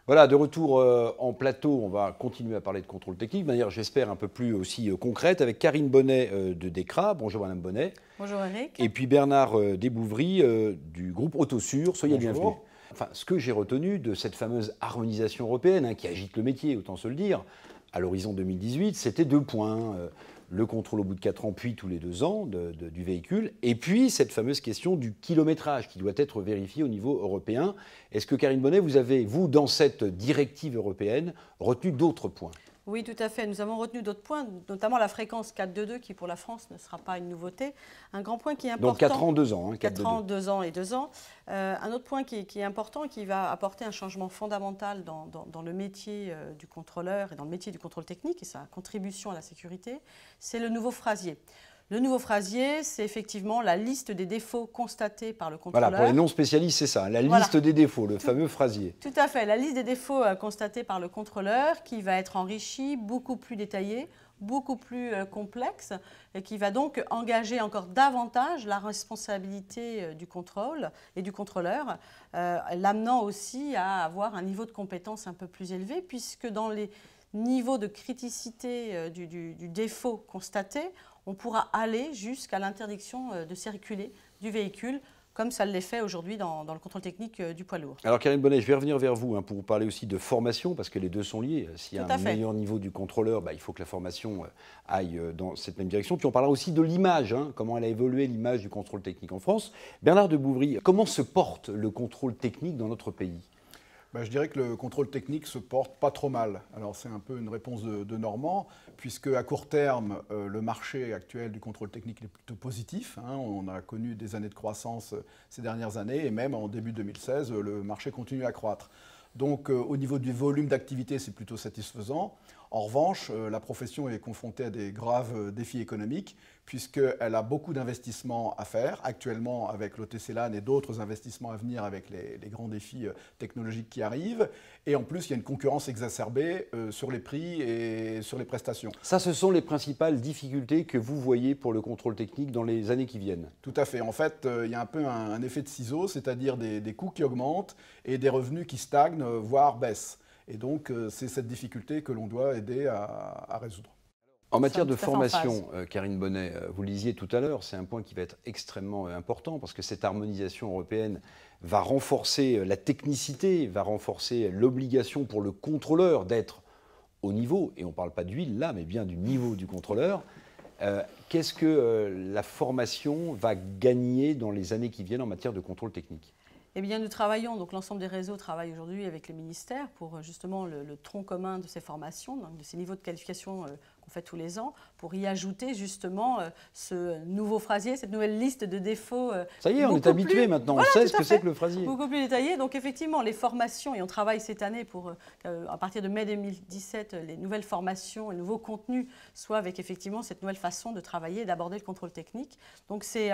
Voilà, de retour en plateau, on va continuer à parler de contrôle technique, de manière, j'espère, un peu plus aussi concrète, avec Karine Bonnet de DECRA. Bonjour Madame Bonnet. Bonjour Eric. Et puis Bernard Desbouvry du groupe Autosur. Soyez le bienvenu. Enfin, ce que j'ai retenu de cette fameuse harmonisation européenne, qui agite le métier, autant se le dire, à l'horizon 2018, c'était 2 points. Le contrôle au bout de 4 ans, puis tous les 2 ans du véhicule, et puis cette fameuse question du kilométrage qui doit être vérifié au niveau européen. Est-ce que, Karine Bonnet, vous avez, vous, dans cette directive européenne, retenu d'autres points ? Oui, tout à fait. Nous avons retenu d'autres points, notamment la fréquence 4-2-2, qui pour la France ne sera pas une nouveauté. Un grand point qui est important. Donc 4 ans, 2 ans. 4 ans, 2 ans et 2 ans. Un autre point qui est important, qui va apporter un changement fondamental dans le métier du contrôleur et dans le métier du contrôle technique et sa contribution à la sécurité, c'est le nouveau phrasier. Le nouveau phrasier, c'est effectivement la liste des défauts constatés par le contrôleur. Voilà, pour les non-spécialistes, c'est ça, la liste des défauts, le fameux phrasier. Tout à fait, la liste des défauts constatés par le contrôleur qui va être enrichie, beaucoup plus détaillée, beaucoup plus complexe et qui va donc engager encore davantage la responsabilité du contrôle et du contrôleur, l'amenant aussi à avoir un niveau de compétence un peu plus élevé puisque dans les niveaux de criticité du défaut constaté, on pourra aller jusqu'à l'interdiction de circuler du véhicule, comme ça l'est fait aujourd'hui dans le contrôle technique du poids lourd. Alors Karine Bonnet, je vais revenir vers vous pour vous parler aussi de formation, parce que les deux sont liés. S'il y a un meilleur niveau du contrôleur, il faut que la formation aille dans cette même direction. Puis on parlera aussi de l'image, comment elle a évolué l'image du contrôle technique en France. Bernard Desbouvry, comment se porte le contrôle technique dans notre pays ? Je dirais que le contrôle technique se porte pas trop mal. Alors c'est un peu une réponse de Normand, puisque à court terme, le marché actuel du contrôle technique est plutôt positif. On a connu des années de croissance ces dernières années, et même en début 2016, le marché continue à croître. Donc au niveau du volume d'activité, c'est plutôt satisfaisant. En revanche, la profession est confrontée à des graves défis économiques, puisqu'elle a beaucoup d'investissements à faire, actuellement avec l'OTC LAN et d'autres investissements à venir avec les grands défis technologiques qui arrivent. Et en plus, il y a une concurrence exacerbée sur les prix et sur les prestations. Ça, ce sont les principales difficultés que vous voyez pour le contrôle technique dans les années qui viennent. Tout à fait. En fait, il y a un peu un effet de ciseau, c'est-à-dire des coûts qui augmentent et des revenus qui stagnent, voire baissent. Et donc, c'est cette difficulté que l'on doit aider à résoudre. En matière de formation, Karine Bonnet, vous le disiez tout à l'heure, c'est un point qui va être extrêmement important parce que cette harmonisation européenne va renforcer la technicité, va renforcer l'obligation pour le contrôleur d'être au niveau, et on ne parle pas d'huile là, mais bien du niveau du contrôleur. Qu'est-ce que la formation va gagner dans les années qui viennent en matière de contrôle technique ? Eh bien, nous travaillons, donc l'ensemble des réseaux travaillent aujourd'hui avec les ministères pour justement le tronc commun de ces formations, donc de ces niveaux de qualification qu'on fait tous les ans, pour y ajouter justement ce nouveau phrasier, cette nouvelle liste de défauts. Ça y est, on est habitué maintenant, voilà, on sait ce que c'est que le phrasier. Beaucoup plus détaillé. Donc effectivement, les formations, et on travaille cette année pour, à partir de mai 2017, les nouvelles formations, les nouveaux contenus soient avec effectivement cette nouvelle façon de travailler et d'aborder le contrôle technique. Donc c'est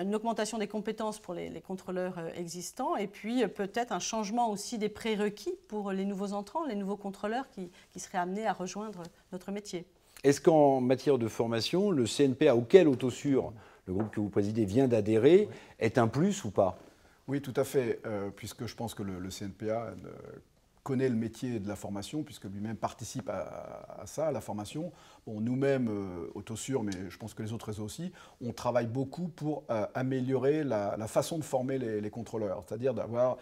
une augmentation des compétences pour les contrôleurs existants et puis peut-être un changement aussi des prérequis pour les nouveaux entrants, les nouveaux contrôleurs qui seraient amenés à rejoindre notre métier. Est-ce qu'en matière de formation, le CNPA auquel Autosur, le groupe que vous présidez, vient d'adhérer, est un plus ou pas ? Oui, tout à fait, puisque je pense que le CNPA connaît le métier de la formation, puisque lui-même participe à ça, à la formation. Bon, nous-mêmes, Autosur, mais je pense que les autres réseaux aussi, on travaille beaucoup pour améliorer la façon de former les contrôleurs, c'est-à-dire d'avoir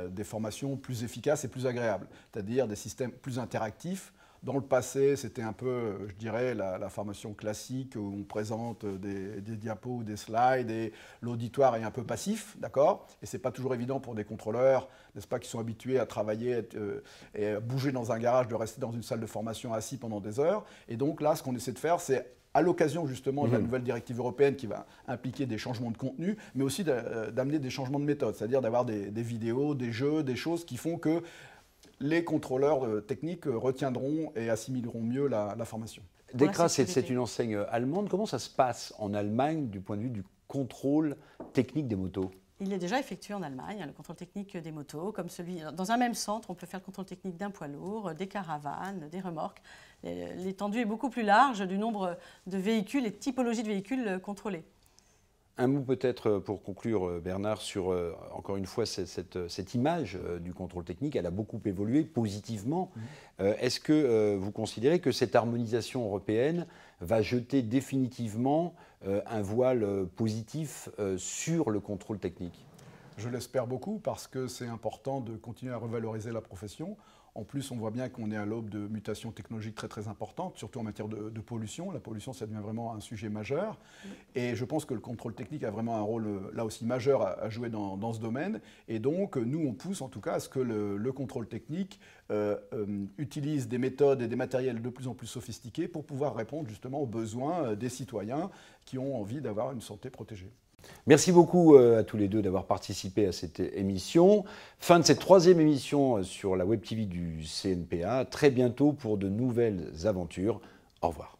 des formations plus efficaces et plus agréables, c'est-à-dire des systèmes plus interactifs. Dans le passé, c'était un peu, je dirais, la formation classique où on présente des diapos ou des slides et l'auditoire est un peu passif, d'accord ? Et ce n'est pas toujours évident pour des contrôleurs, n'est-ce pas, qui sont habitués à travailler et à bouger dans un garage, de rester dans une salle de formation assis pendant des heures. Et donc là, ce qu'on essaie de faire, c'est à l'occasion justement de la nouvelle directive européenne qui va impliquer des changements de contenu, mais aussi d'amener des changements de méthode, c'est-à-dire d'avoir des vidéos, des jeux, des choses qui font que les contrôleurs techniques retiendront et assimileront mieux la formation. DECRA, c'est une enseigne allemande. Comment ça se passe en Allemagne du point de vue du contrôle technique des motos ? Il est déjà effectué en Allemagne, le contrôle technique des motos, comme celui dans un même centre, on peut faire le contrôle technique d'un poids lourd, des caravanes, des remorques. L'étendue est beaucoup plus large du nombre de véhicules et de typologies de véhicules contrôlés. Un mot peut-être pour conclure, Bernard, sur encore une fois cette image du contrôle technique. Elle a beaucoup évolué positivement. Est-ce que vous considérez que cette harmonisation européenne va jeter définitivement un voile positif sur le contrôle technique? Je l'espère beaucoup parce que c'est important de continuer à revaloriser la profession. En plus, on voit bien qu'on est à l'aube de mutations technologiques très très importantes, surtout en matière de pollution. La pollution, ça devient vraiment un sujet majeur. Et je pense que le contrôle technique a vraiment un rôle là aussi majeur à jouer dans ce domaine. Et donc, nous, on pousse en tout cas à ce que le contrôle technique utilise des méthodes et des matériels de plus en plus sophistiqués pour pouvoir répondre justement aux besoins des citoyens qui ont envie d'avoir une santé protégée. Merci beaucoup à tous les deux d'avoir participé à cette émission. Fin de cette 3e émission sur la Web TV du CNPA. Très bientôt pour de nouvelles aventures. Au revoir.